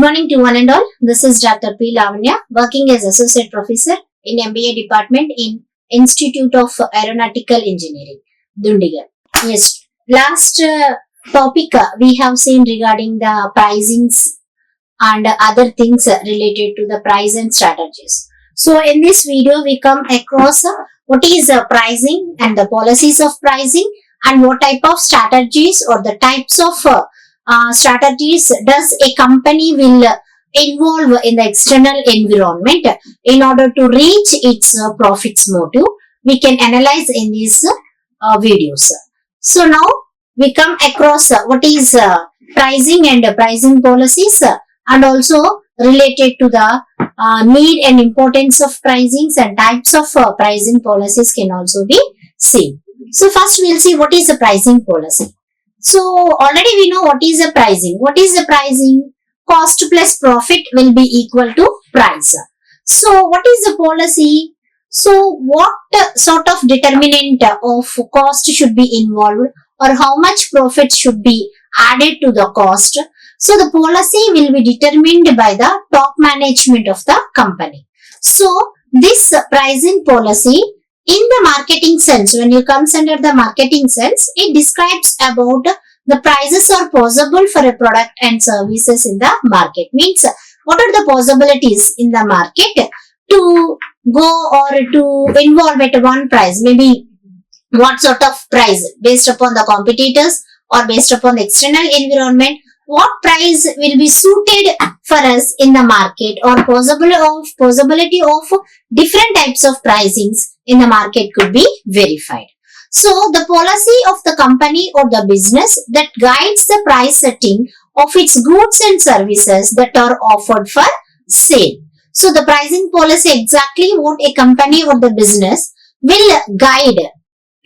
morning to one and all. This is Dr. P. Lavanya, working as Associate Professor in MBA Department in Institute of Aeronautical Engineering, Dundigal. Yes, last topic we have seen regarding the pricings and other things related to the price and strategies. So in this video, we come across what is pricing and the policies of pricing and what type of strategies or the types of strategies does a company will involve in the external environment in order to reach its profits motive. We can analyze in these videos. So now we come across what is pricing and pricing policies and also related to the need and importance of pricings and types of pricing policies can also be seen. So first we'll see what is a pricing policy. So already we know what is a pricing. What is the pricing? Cost plus profit will be equal to price. So what is the policy? So what sort of determinant of cost should be involved or how much profit should be added to the cost? So the policy will be determined by the top management of the company. So this pricing policy in the marketing sense, when it comes under the marketing sense, it describes about the prices are possible for a product and services in the market. Means what are the possibilities in the market to go or to involve at one price? Maybe what sort of price based upon the competitors or based upon the external environment, what price will be suited for us in the market or possibility of different types of pricings in the market could be verified. So the policy of the company or the business that guides the price setting of its goods and services that are offered for sale. So the pricing policy exactly what a company or the business will guide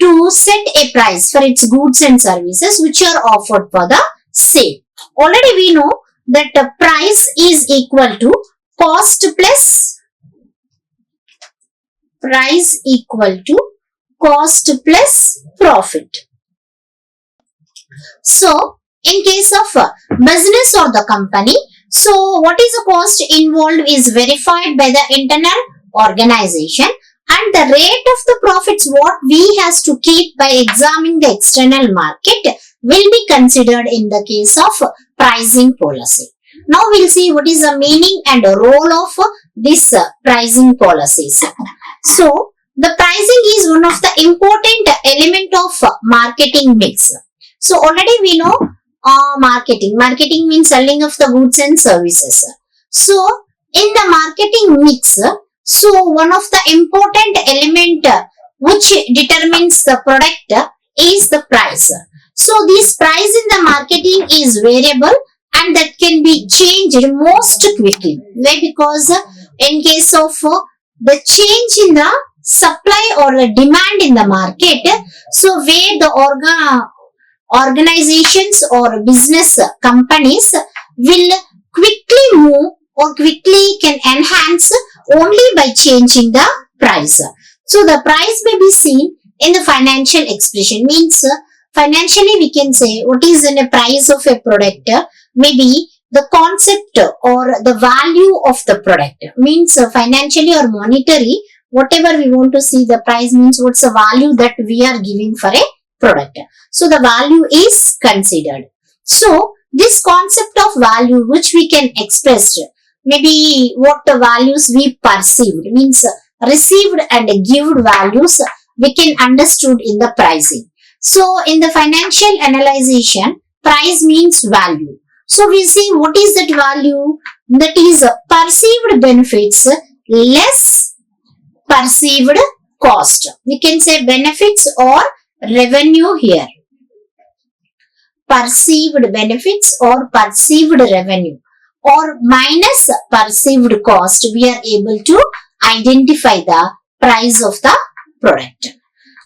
to set a price for its goods and services which are offered for the sale. Already we know that the price is equal to cost plus price equal to cost plus profit. So in case of business or the company, so what is the cost involved is verified by the internal organization and the rate of the profits what we has to keep by examining the external market will be considered in the case of pricing policy. Now we'll see what is the meaning and the role of this pricing policies. So the pricing is one of the important element of marketing mix. So already we know marketing. Marketing means selling of the goods and services. So in the marketing mix, so one of the important element which determines the product is the price. So this price in the marketing is variable and that can be changed most quickly. Why? Because in case of the change in the supply or the demand in the market, so where the organizations or business companies will quickly move or quickly can enhance only by changing the price. So the price may be seen in the financial expression. Means financially we can say what is in a price of a product, maybe the concept or the value of the product. Means financially or monetary, whatever we want to see the price means what's the value that we are giving for a product. So the value is considered. So this concept of value which we can express, maybe what the values we perceived, means received and given values we can understood in the pricing. So in the financial analyzation, price means value. So we see what is that value? That is perceived benefits less perceived cost. We can say benefits or revenue here. Perceived benefits or perceived revenue or minus perceived cost, we are able to identify the price of the product.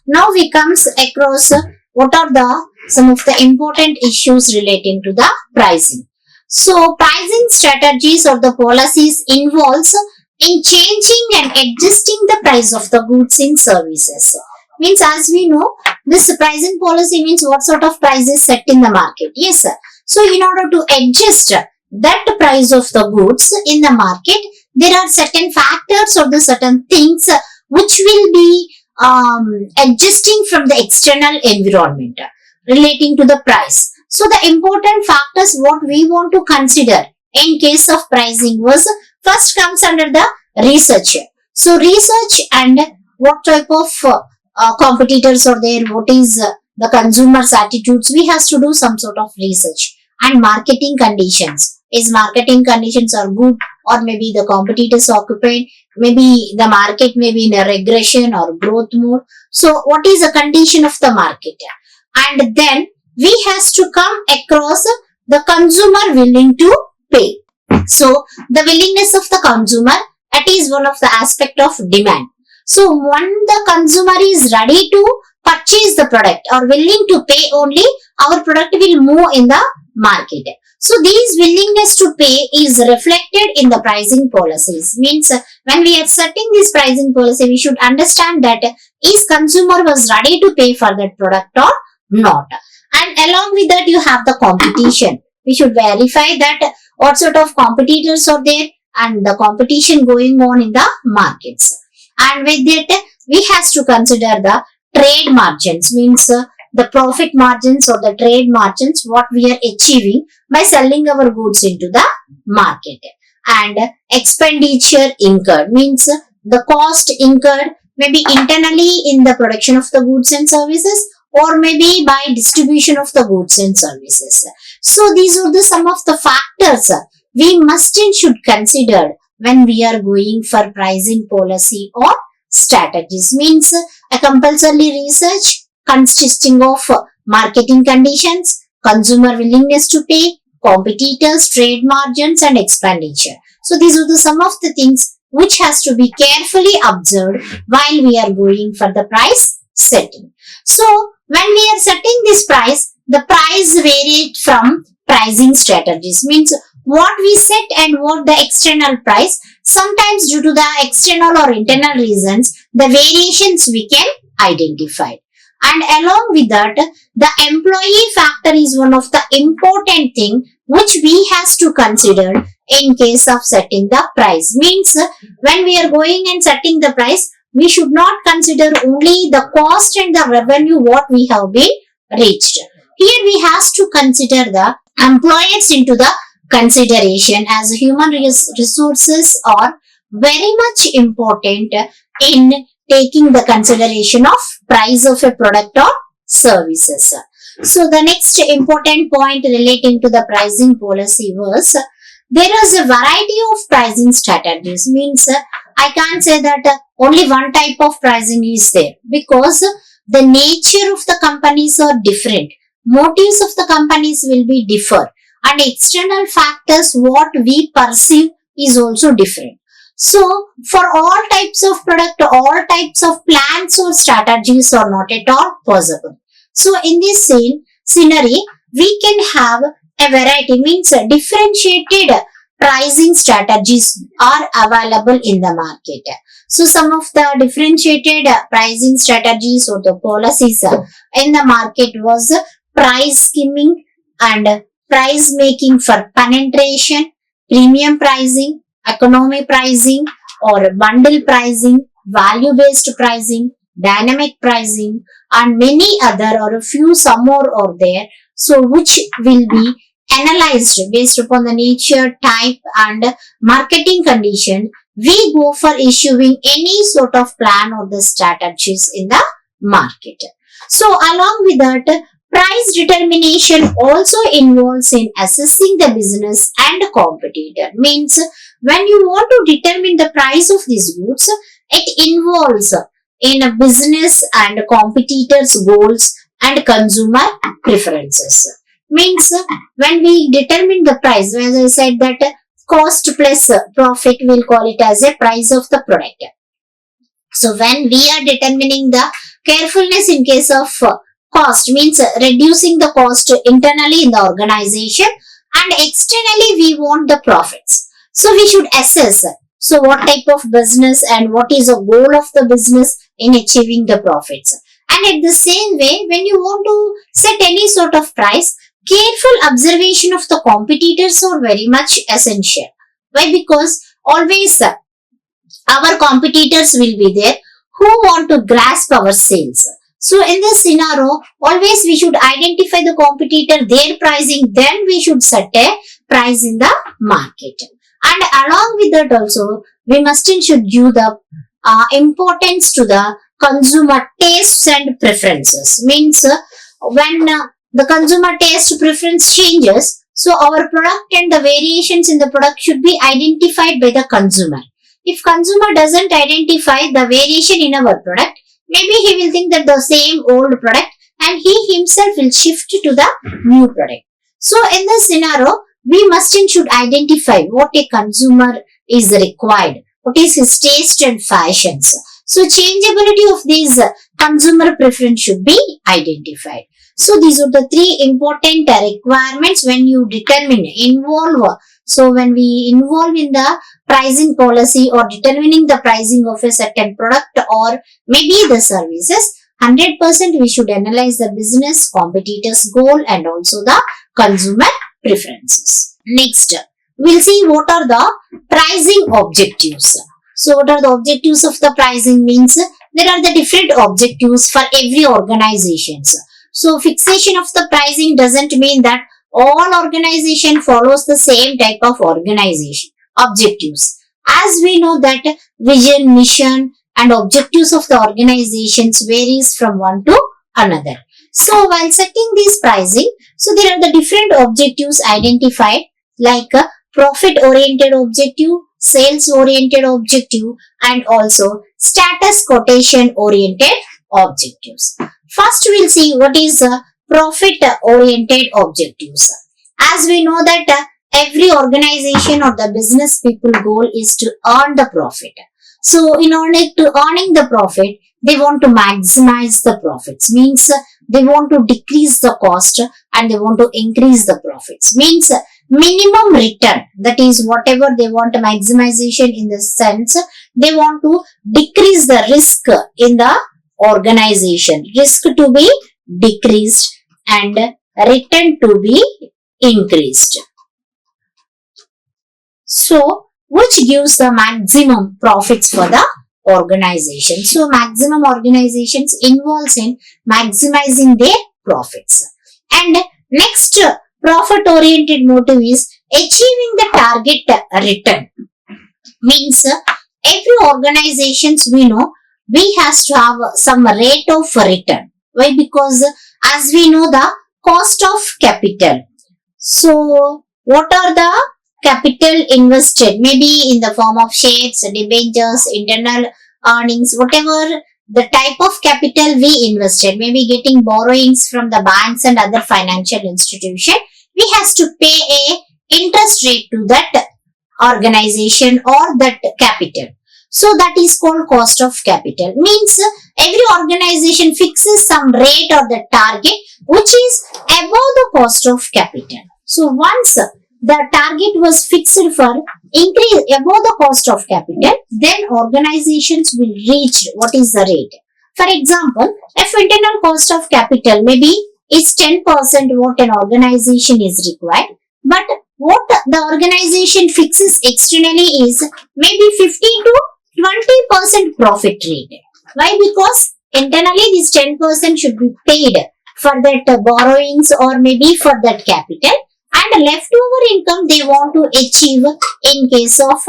Now we comes across what are some of the important issues relating to the pricing. So pricing strategies or the policies involves in changing and adjusting the price of the goods and services. Means as we know, this pricing policy means what sort of price is set in the market. Yes. So in order to adjust that price of the goods in the market, there are certain factors or the certain things which will be adjusting from the external environment relating to the price. So the important factors what we want to consider in case of pricing was first comes under the research. So research and what type of competitors are there, what is the consumer's attitudes, we have to do some sort of research. And marketing conditions, is marketing conditions are good or maybe the competitors occupied, maybe the market may be in a regression or growth mode. So what is the condition of the market? And then we has to come across the consumer willing to pay. So the willingness of the consumer, that is one of the aspect of demand. So when the consumer is ready to purchase the product or willing to pay only, our product will move in the market. So these willingness to pay is reflected in the pricing policies. Means when we are setting this pricing policy, we should understand that is consumer was ready to pay for that product or not. And along with that, you have the competition. We should verify that what sort of competitors are there and the competition going on in the markets. And with that, we have to consider the trade margins, means the profit margins or the trade margins what we are achieving by selling our goods into the market. And expenditure incurred, means the cost incurred maybe internally in the production of the goods and services or maybe by distribution of the goods and services. So these are the some of the factors we must and should consider when we are going for pricing policy or strategies. Means a compulsory research consisting of marketing conditions, consumer willingness to pay, competitors, trade margins and expenditure. So these are the some of the things which has to be carefully observed while we are going for the price setting. So when we are setting this price, the price varied from pricing strategies, means what we set and what the external price. Sometimes due to the external or internal reasons, the variations we can identify. And along with that, the employee factor is one of the important thing which we has to consider in case of setting the price. Means when we are going and setting the price, we should not consider only the cost and the revenue what we have been reached. Here we have to consider the employees into the consideration, as human resources are very much important in taking the consideration of price of a product or services. So the next important point relating to the pricing policy was there is a variety of pricing strategies. Means I can't say that only one type of pricing is there, because the nature of the companies are different. Motives of the companies will be differ, and external factors what we perceive is also different. So for all types of product, all types of plans or strategies are not at all possible. So in this same scenario, we can have a variety, means differentiated pricing strategies are available in the market. So some of the differentiated pricing strategies or the policies in the market was price skimming and price making for penetration, premium pricing, economy pricing or bundle pricing, value based pricing, dynamic pricing and many other or a few some more are there. So which will be analyzed based upon the nature, type and marketing condition. We go for issuing any sort of plan or the strategies in the market. So along with that, price determination also involves in assessing the business and competitor. Means when you want to determine the price of these goods, it involves in a business and competitors' goals and consumer preferences. Means when we determine the price, as I said that cost plus profit, we'll call it as a price of the product. So when we are determining the carefulness in case of cost, means reducing the cost internally in the organization and externally we want the profits. So we should assess so what type of business and what is the goal of the business in achieving the profits. And at the same way, when you want to set any sort of price, careful observation of the competitors are very much essential. Why? Because always our competitors will be there who want to grasp our sales. So in this scenario, always we should identify the competitor, their pricing, then we should set a price in the market. And along with that also, we should give the importance to the consumer tastes and preferences. Means when the consumer taste preference changes, so our product and the variations in the product should be identified by the consumer. If consumer doesn't identify the variation in our product, maybe he will think that the same old product and he himself will shift to the new product. So in this scenario, we should identify what a consumer is required, what is his taste and fashions. So changeability of these consumer preference should be identified. So these are the three important requirements when you involve. So when we involve in the pricing policy or determining the pricing of a certain product or maybe the services, 100% we should analyze the business, competitors' goal and also the consumer preferences. Next, we'll see what are the pricing objectives. So what are the objectives of the pricing means? There are the different objectives for every organization. So fixation of the pricing doesn't mean that all organization follows the same type of organization objectives. As we know that vision, mission and objectives of the organizations varies from one to another. So while setting this pricing, so there are the different objectives identified like a profit oriented objective, sales oriented objective and also status quotation oriented objectives. First we'll see what is profit oriented objectives. As we know that every organization or the business people goal is to earn the profit. So in order to earning the profit, they want to maximize the profits. Means they want to decrease the cost and they want to increase the profits. Means minimum return, that is whatever they want a maximization in the sense, they want to decrease the risk in the organization. Risk to be decreased and return to be increased. So, which gives the maximum profits for the organization. So, maximum organizations involves in maximizing their profits. And next profit oriented motive is achieving the target return. Means every organizations we know, we has to have some rate of return. Why? Because as we know the cost of capital. So, what are the capital invested? Maybe in the form of shares, debentures, internal earnings, whatever the type of capital we invested. Maybe getting borrowings from the banks and other financial institution. We has to pay a interest rate to that organization or that capital. So that is called cost of capital. Means every organization fixes some rate or the target which is above the cost of capital. So once the target was fixed for increase above the cost of capital, then organizations will reach what is the rate. For example, if internal cost of capital maybe is 10% what an organization is required, but what the organization fixes externally is maybe 15 to 20% profit rate. Why? Because internally this 10% should be paid for that borrowings or maybe for that capital, and leftover income they want to achieve in case of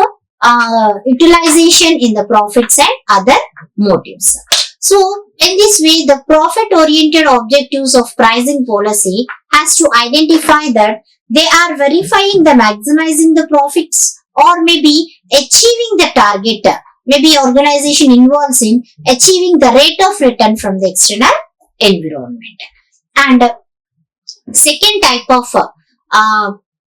utilization in the profits and other motives. So in this way, the profit oriented objectives of pricing policy has to identify that they are verifying the maximizing the profits or maybe achieving the target. Maybe organization involves in achieving the rate of return from the external environment. And second type of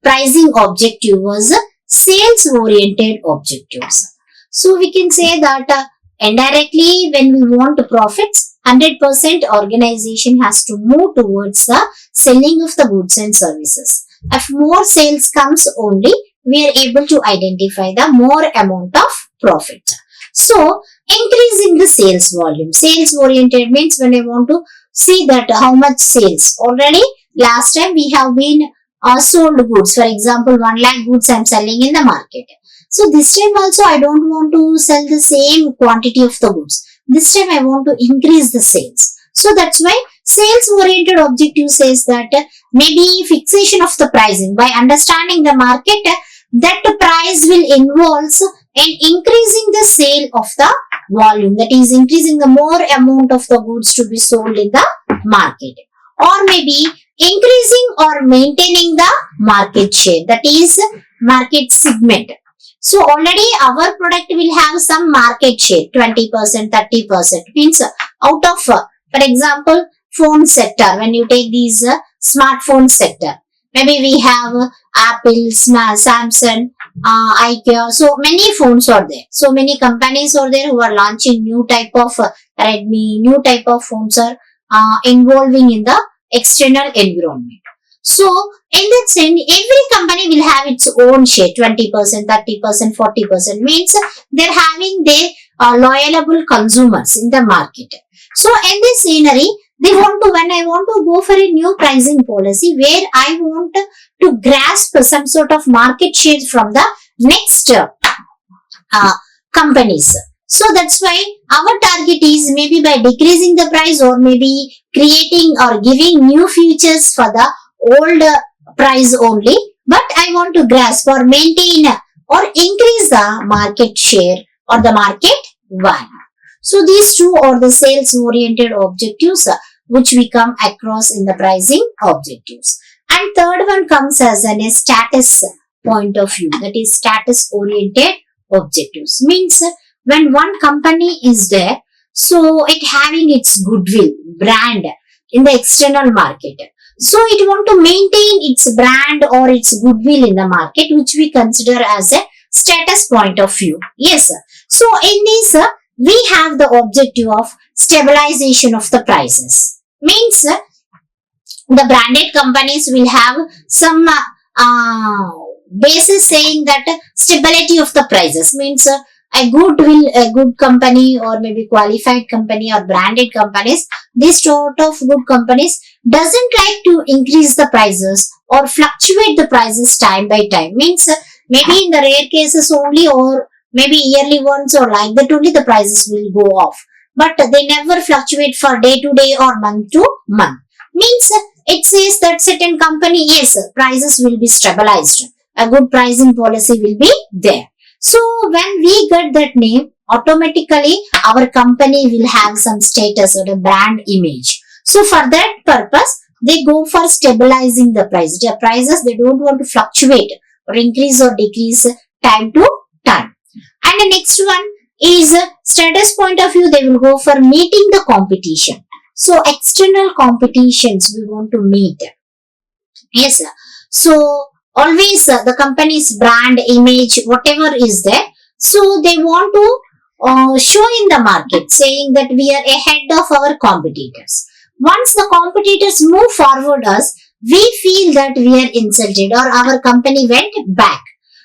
pricing objective was sales oriented objectives. So we can say that indirectly when we want profits, 100% organization has to move towards the selling of the goods and services. If more sales comes only, we are able to identify the more amount of profit. So, increasing the sales volume. Sales oriented means when I want to see that how much sales. Already last time we have been sold goods. For example, 1 lakh goods I am selling in the market. So this time also I don't want to sell the same quantity of the goods. This time I want to increase the sales. So that's why sales oriented objective says that maybe fixation of the pricing by understanding the market, that price will involve in increasing the sale of the volume, that is increasing the more amount of the goods to be sold in the market, or maybe increasing or maintaining the market share, that is market segment. So already our product will have some market share, 20%, 30%, means out of, for example, phone sector, when you take these smartphone sector, maybe we have Apple, Samsung, IARE, so many phones are there. So many companies are there who are launching new type of Redmi, new type of phones are involving in the external environment. So in that sense, every company will have its own share, 20%, 30%, 40%, means they're having their loyalable consumers in the market. So in this scenery, they want to, when I want to go for a new pricing policy where I want to grasp some sort of market share from the next companies. So that's why our target is maybe by decreasing the price, or maybe creating or giving new features for the old price only, but I want to grasp or maintain or increase the market share or the market value. So these two are the sales oriented objectives which we come across in the pricing objectives. And third one comes as a status point of view, that is status oriented objectives. Means when one company is there, so it having its goodwill, brand in the external market. So it want to maintain its brand or its goodwill in the market, which we consider as a status point of view. Yes. So in this, we have the objective of stabilization of the prices. Means the branded companies will have some basis saying that stability of the prices, means a good company or maybe qualified company or branded companies, this sort of good companies doesn't like to increase the prices or fluctuate the prices time by time. Means maybe in the rare cases only, or maybe yearly ones, or like that only the prices will go off. But they never fluctuate for day to day or month to month. Means it says that certain company, yes, prices will be stabilized. A good pricing policy will be there. So when we get that name, automatically our company will have some status or a brand image. So for that purpose, they go for stabilizing the price. The prices, they don't want to fluctuate or increase or decrease time to time. And the next one is status point of view, they will go for meeting the competition. So external competitions we want to meet. Yes, sir. So always the company's brand image, whatever is there, so they want to show in the market saying that we are ahead of our competitors. Once the competitors move forward us, we feel that we are insulted or our company went back.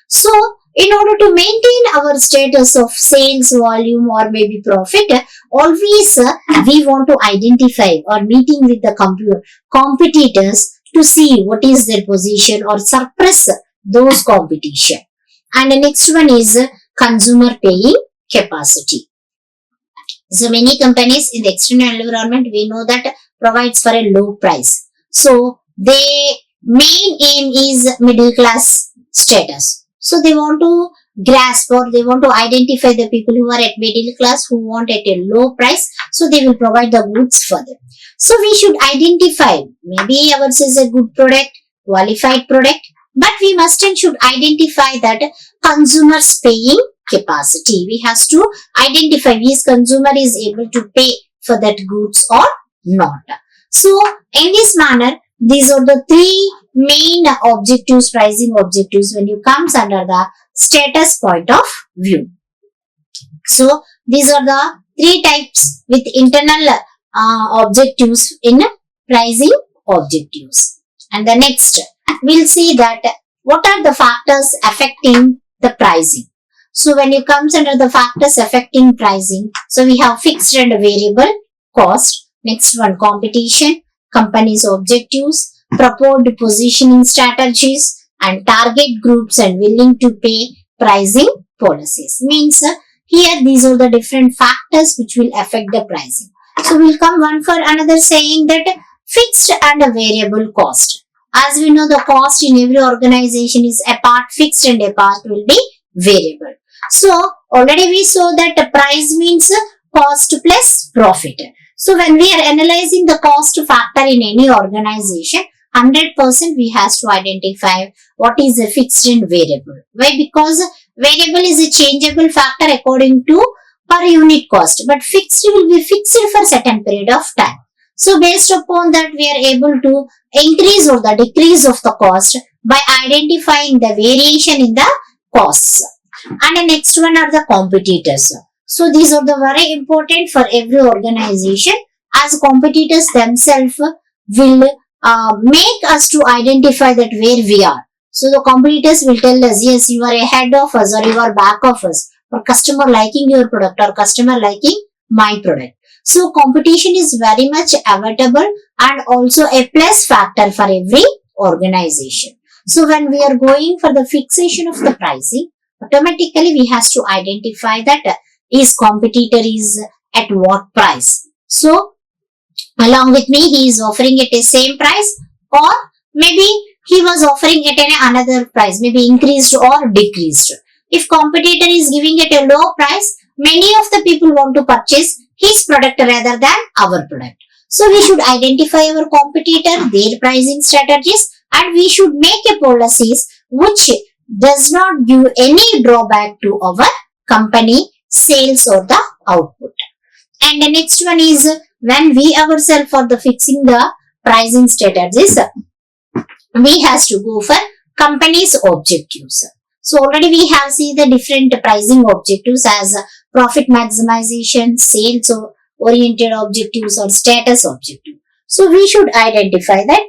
So in order to maintain our status of sales volume or maybe profit, always we want to identify or meeting with the competitors to see what is their position or suppress those competition. And the next one is consumer paying capacity. So many companies in the external environment, we know that provides for a low price. So their main aim is middle class status. So they want to grasp or they want to identify the people who are at middle class, who want at a low price. So they will provide the goods for them. So we should identify, maybe ours is a good product, qualified product, but we must and should identify that consumers paying capacity. We have to identify is consumer is able to pay for that goods or not. So in this manner, these are the three main objectives, pricing objectives when you comes under the status point of view. So these are the three types with internal objectives in pricing objectives. And the next, we'll see that what are the factors affecting the pricing. So when it comes under the factors affecting pricing, so we have fixed and variable cost. Next one, competition, company's objectives, proposed positioning strategies, and target groups and willing to pay pricing policies. Means here these are the different factors which will affect the pricing. So we'll come one for another saying that fixed and a variable cost. As we know, the cost in every organization is a part fixed and a part will be variable. So already we saw that the price means cost plus profit. So when we are analyzing the cost factor in any organization, 100% we has to identify what is a fixed and variable. Why? Because variable is a changeable factor according to per unit cost, but fixed will be fixed for certain period of time. So based upon that, we are able to increase or the decrease of the cost by identifying the variation in the costs. And the next one are the competitors. So these are the very important for every organization, as competitors themselves will make us to identify that where we are. So the competitors will tell us, yes, you are ahead of us or you are back of us, or customer liking your product or customer liking my product. So competition is very much inevitable and also a plus factor for every organization. So when we are going for the fixation of the pricing, automatically we have to identify that is competitor is at what price. So along with me, he is offering at the same price, or maybe he was offering it at another price, maybe increased or decreased. If competitor is giving it a low price, many of the people want to purchase his product rather than our product. So we should identify our competitor, their pricing strategies, and we should make a policies which does not give any drawback to our company sales or the output. And the next one is when we ourselves for the fixing the pricing strategies, we has to go for company's objectives. So already we have seen the different pricing objectives as profit maximization, sales oriented objectives, or status objective. So we should identify that.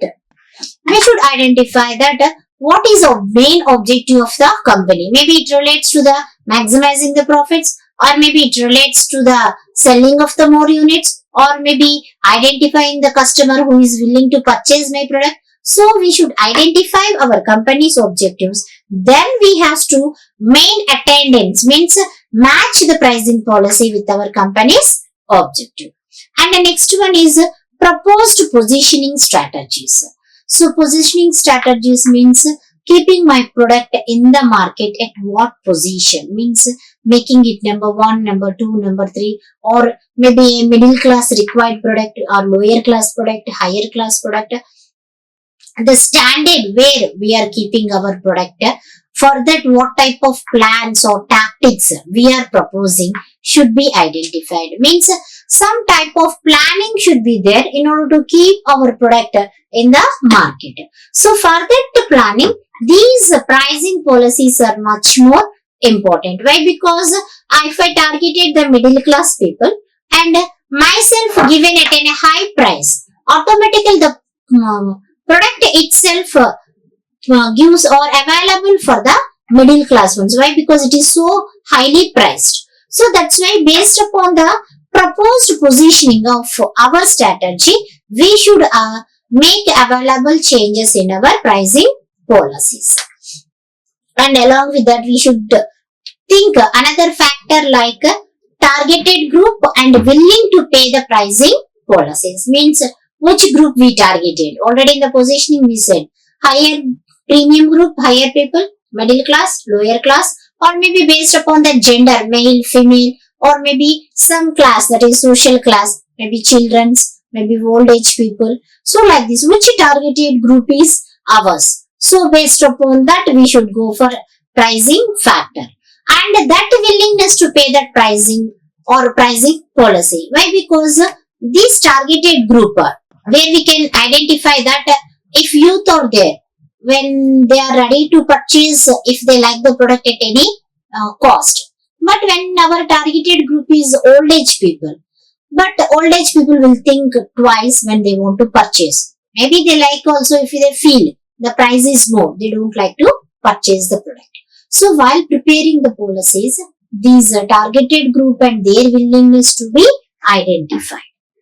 What is the main objective of the company. Maybe it relates to the maximizing the profits, or maybe it relates to the selling of the more units, or maybe identifying the customer who is willing to purchase my product. So we should identify our company's objectives. Then we have to main attendance, means match the pricing policy with our company's objective. And the next one is proposed positioning strategies. So positioning strategies means keeping my product in the market at what position, means making it number 1, number 2, number 3, or maybe a middle class required product or lower class product, higher class product. The standard where we are keeping our product, for that what type of plans or tactics we are proposing should be identified. Means some type of planning should be there in order to keep our product in the market. So for that planning, these pricing policies are much more important. Why? Because if I targeted the middle class people and myself given it in a high price, automatically the product itself gives or available for the middle class ones. Why? Because it is so highly priced. So that's why based upon the proposed positioning of our strategy, we should make available changes in our pricing policies. And along with that, we should think another factor like targeted group and willing to pay the pricing policies. Means which group we targeted. Already in the positioning we said higher premium group, higher people, middle class, lower class, or maybe based upon the gender, male, female, or maybe some class, that is social class, maybe children's, maybe old age people. So like this, which targeted group is ours. So based upon that, we should go for pricing factor. And that willingness to pay that pricing or pricing policy. Why? Because this targeted group, where we can identify that if youth are there, when they are ready to purchase, if they like the product at any cost. But when our targeted group is old age people, but old age people will think twice when they want to purchase. Maybe they like also if they feel the price is more, they don't like to purchase the product. So while preparing the policies, these targeted group and their willingness to be identified.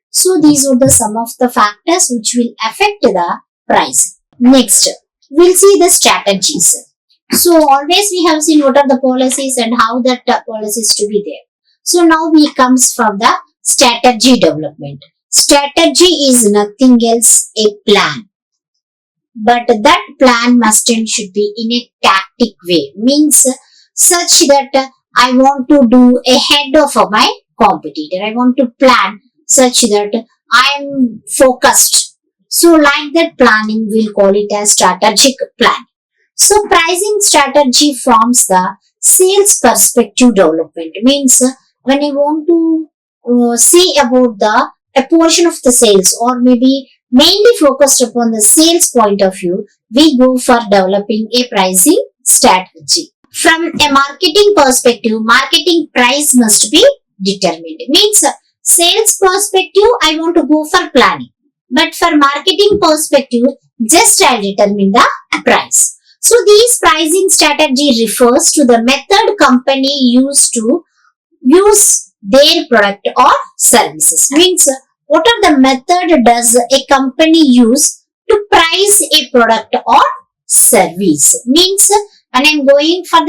So these are the some of the factors which will affect the price. Next, we'll see the strategies. So always we have seen what are the policies and how that policies to be there. So now we comes from the strategy development. Strategy is nothing else a plan. But that plan must and should be in a tactic way. Means such that I want to do ahead of my competitor. I want to plan such that I am focused. So like that planning, we'll call it as strategic plan. So pricing strategy forms the sales perspective development. Means when I want to see about a portion of the sales or maybe mainly focused upon the sales point of view, we go for developing a pricing strategy. From a marketing perspective, marketing price must be determined. Means sales perspective, I want to go for planning. But for marketing perspective, just I'll determine the price. So these pricing strategy refers to the method company used to use their product or services. Means what are the method does a company use to price a product or service? Means when I'm going for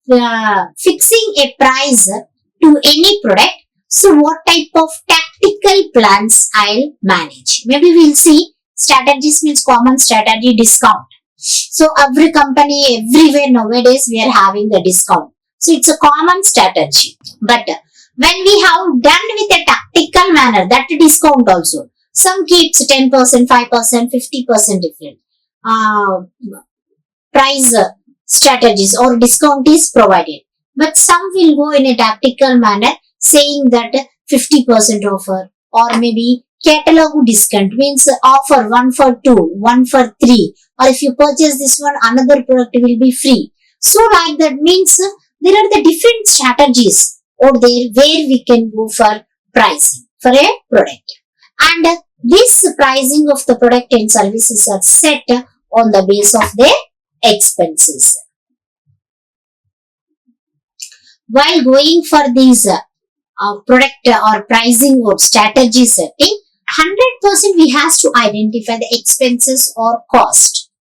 the fixing a price to any product, so what type of tactical plans I'll manage? Maybe we'll see strategies means common strategy discount. So every company everywhere nowadays we are having the discount. So it's a common strategy. But when we have done with a tactical manner, that discount also. Some keeps 10%, 5%, 50% different. Price strategies or discount is provided. But some will go in a tactical manner saying that 50% offer or maybe catalog discount means offer 1 for 2, 1 for 3 or if you purchase this one another product will be free. So like that means there are the different strategies out there where we can go for pricing for a product. And this pricing of the product and services are set on the base of their expenses. While going for these product or pricing or strategy setting, 100% we have to identify the expenses or cost.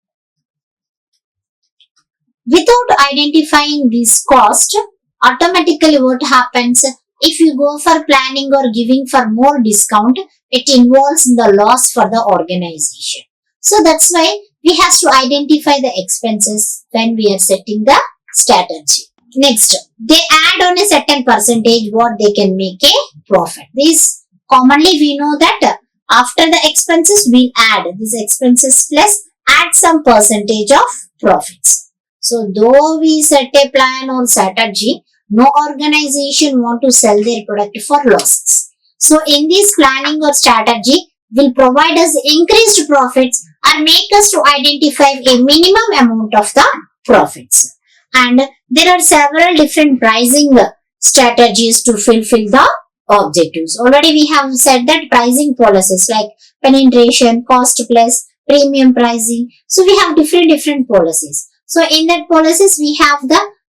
Without identifying this cost, automatically what happens if you go for planning or giving for more discount, it involves the loss for the organization. So that's why we have to identify the expenses when we are setting the strategy. Next, they add on a certain percentage what they can make a profit. This commonly we know that after the expenses we add these expenses plus add some percentage of profits. So though we set a plan or strategy, no organization want to sell their product for losses. So in this planning or strategy will provide us increased profits and make us to identify a minimum amount of the profits. And there are several different pricing strategies to fulfill the objectives. Already we have said that pricing policies like penetration, cost plus, premium pricing. So we have different policies. So in that policies we have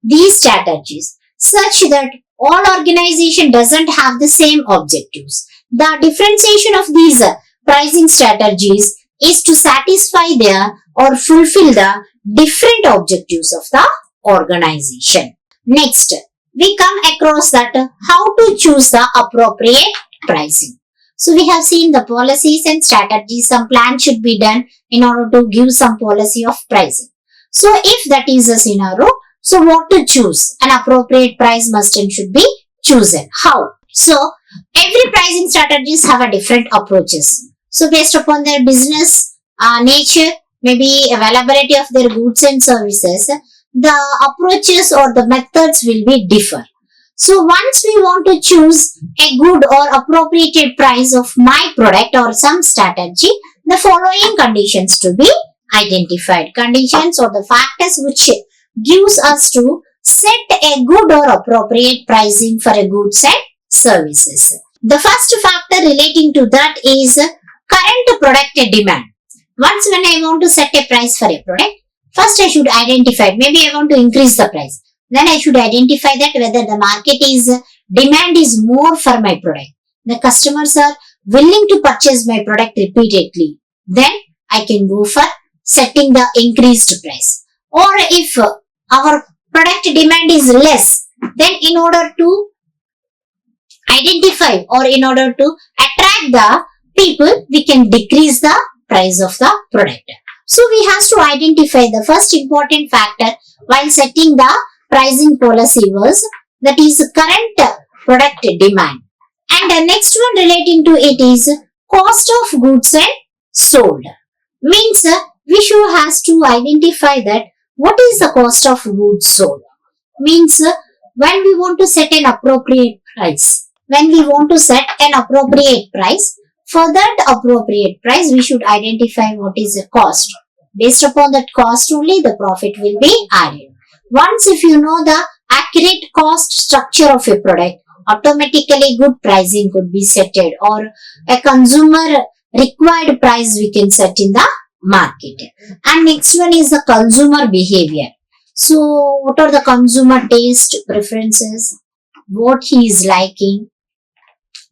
these strategies such that all organization doesn't have the same objectives. The differentiation of these pricing strategies is to satisfy or fulfill the different objectives of the organization. Next, we come across that how to choose the appropriate pricing. So we have seen the policies and strategies. Some plan should be done in order to give some policy of pricing. So if that is a scenario, so what to choose? An appropriate price must and should be chosen. How? So every pricing strategies have a different approaches. So based upon their business nature, maybe availability of their goods and services, the approaches or the methods will be differ. So once we want to choose a good or appropriate price of my product or some strategy, the following conditions to be identified. Conditions or the factors which gives us to set a good or appropriate pricing for a goods and services. The first factor relating to that is current product demand. Once when I want to set a price for a product, first I should identify, maybe I want to increase the price. Then I should identify that whether the market demand is more for my product. The customers are willing to purchase my product repeatedly. Then I can go for setting the increased price. Or if our product demand is less, then in order to identify or in order to attract the people, we can decrease the price of the product. So we have to identify the first important factor while setting the pricing policy was that is current product demand. And the next one relating to it is cost of goods and sold. Means we should has to identify that what is the cost of goods sold. Means when we want to set an appropriate price. When we want to set an appropriate price, for that appropriate price we should identify what is the cost. Based upon that cost only the profit will be added. Once if you know the accurate cost structure of a product, automatically good pricing could be set or a consumer required price we can set in the market. And next one is the consumer behavior. So what are the consumer taste preferences, what he is liking,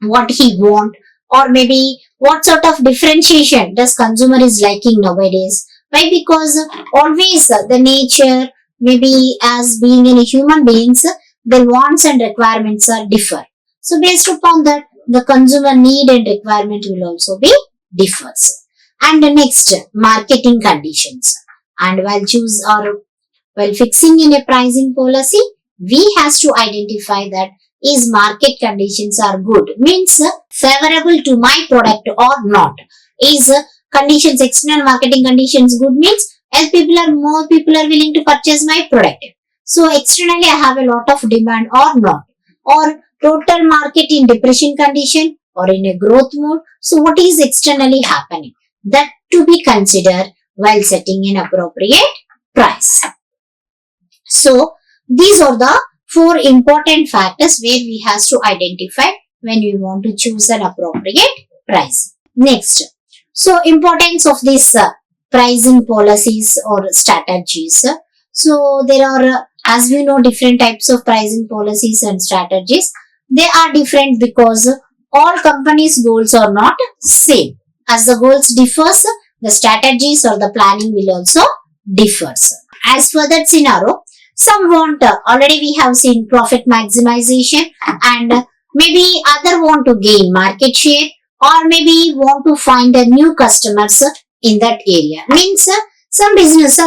what he want, or maybe what sort of differentiation does consumer is liking nowadays. Why? Because always the nature, maybe as being in human beings, their wants and requirements are differ. So based upon that, the consumer need and requirement will also be differs. And the next, marketing conditions. And while fixing in a pricing policy, we has to identify that is market conditions are good, means favorable to my product or not. Is conditions, external marketing conditions good, means as more people are willing to purchase my product. So externally I have a lot of demand or not. Or total market in depression condition or in a growth mode. So what is externally happening? That to be considered while setting an appropriate price. So these are the 4 important factors where we have to identify when we want to choose an appropriate price. Next, so importance of these pricing policies or strategies. So there are, as we know, different types of pricing policies and strategies. They are different because all companies' goals are not same. As the goals differs, the strategies or the planning will also differs. As for that scenario, some want, already we have seen profit maximization, and maybe other want to gain market share, or maybe want to find a new customers in that area. Means some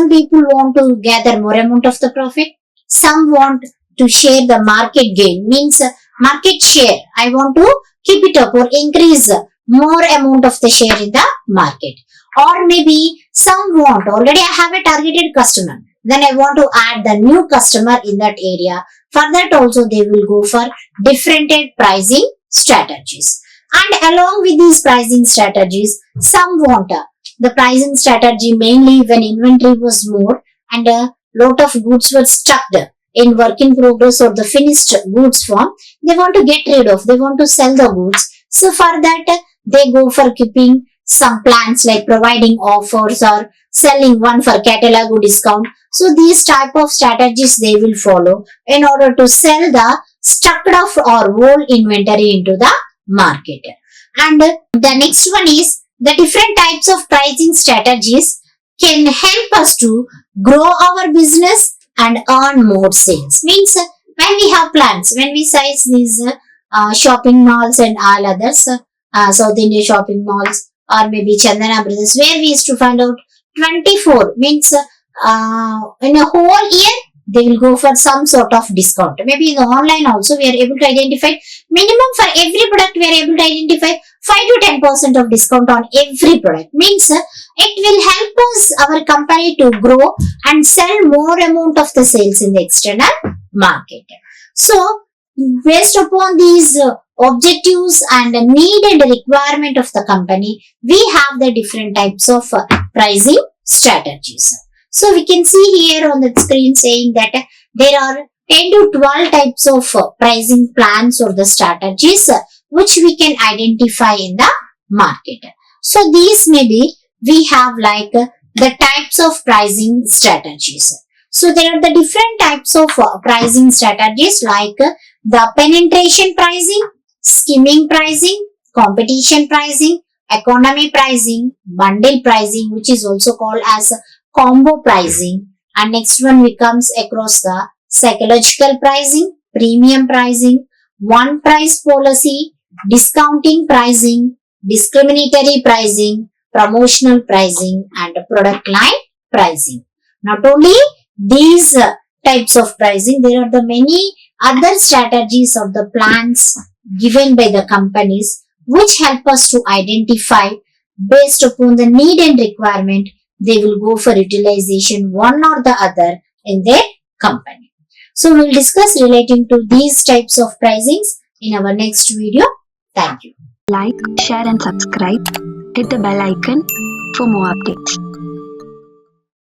people want to gather more amount of the profit. Some want to share the market gain, means market share. I want to keep it up or increase more amount of the share in the market. Or maybe some want, already I have a targeted customer, then I want to add the new customer in that area. For that also they will go for different pricing strategies. And along with these pricing strategies, some want the pricing strategy mainly when inventory was more and a lot of goods were stuck in work in progress or the finished goods form. They want to get rid of, they want to sell the goods. So for that they go for keeping some plans like providing offers or selling one for catalog discount. So these type of strategies they will follow in order to sell the stuck off or whole inventory into the market. And the next one is the different types of pricing strategies can help us to grow our business and earn more sales. Means when we have plans, when we size these shopping malls and all others, South India shopping malls or maybe Chandana Brothers, where we used to find out 24, means in a whole year they will go for some sort of discount. Maybe in the online also we are able to identify minimum for every product we are able to identify 5 to 10% of discount on every product. Means it will help us, our company, to grow and sell more amount of the sales in the external market. So based upon these objectives and the need and requirement of the company, we have the different types of pricing strategies. So we can see here on the screen saying that there are 10 to 12 types of pricing plans or the strategies which we can identify in the market. So these maybe we have like the types of pricing strategies. So there are the different types of pricing strategies like the penetration pricing, skimming pricing, competition pricing, economy pricing, bundle pricing, which is also called as combo pricing. And next one we comes across the psychological pricing, premium pricing, one price policy, discounting pricing, discriminatory pricing, promotional pricing, and product line pricing. Not only these types of pricing, there are the many other strategies or the plans given by the companies which help us to identify based upon the need and requirement. They will go for utilization one or the other in their company. So we will discuss relating to these types of pricings in our next video. Thank you. Like, share and subscribe. Hit the bell icon for more updates.